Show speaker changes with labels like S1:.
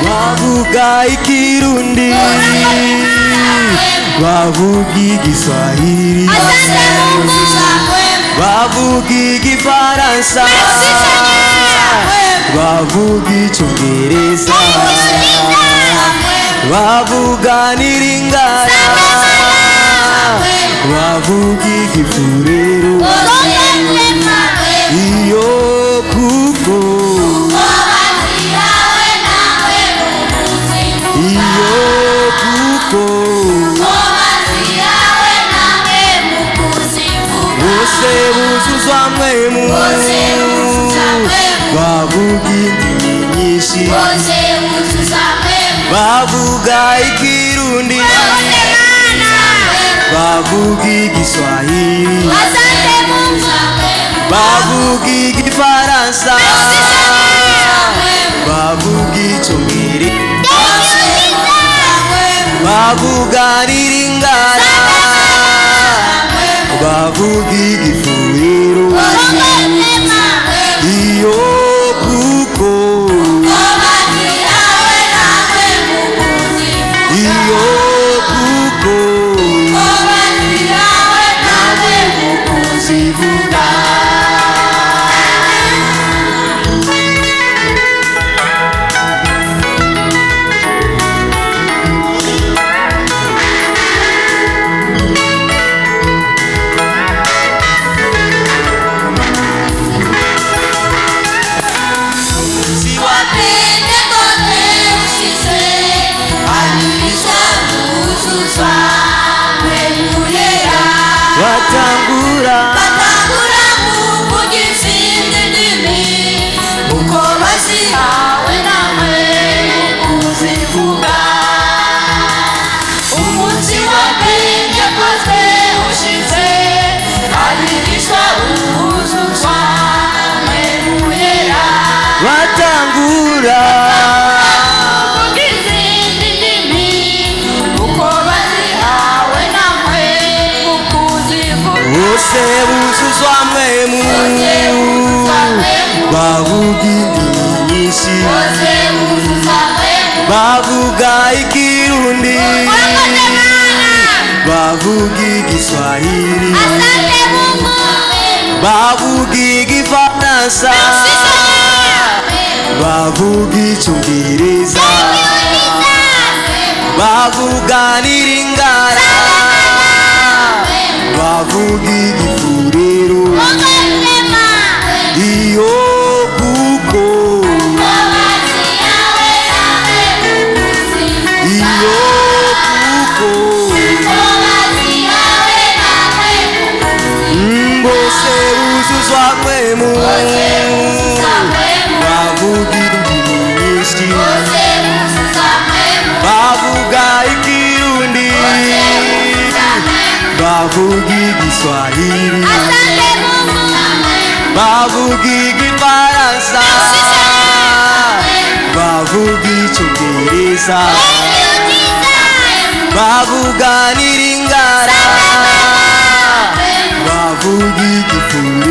S1: bavuga Ikirundi, bavuga Igiswahili, bavuga Igifaransa, bavuga Icyongereza, bavuga n'Ilingala, bavuga Igifurero, iyo kuko bose buzuzwa mwemu, bavuga indimi nyinshi, bavuga Ikirundi, bavuga Igiswahili, bavuga Igifaransa, bavuga Icyongereza, bavuga n'Ilingala, bavuga Igifurero, iyo kuko nawe mukuzivuga. Batangura
S2: kuvugisha indimi uko bazihawe namwe kuzivuga. Umunsi wa Pentekoste ushize abigishwa buzuzwa Mpwemu Yera.
S1: batangura
S2: kuvugisha indimi uko bazihawe namwe kuzivuga.
S1: bose buzuzwa mwemu, bavuga indimi nyinshi, bavuga Ikirundi, bavuga Igiswahili, bavuga Igifaransa, bavuga Icyongereza, bavuga n'Ilingala, bavuga Igifurero, iyo kuko bose buzuzwa mwemu, bavuga indimi nyinshi, bavuga Ikirundi, bavuga Igiswahili, bavuga Igifaransa, bavuga Icyongereza, bavuga n'Ilingala, bavuga Igifurero.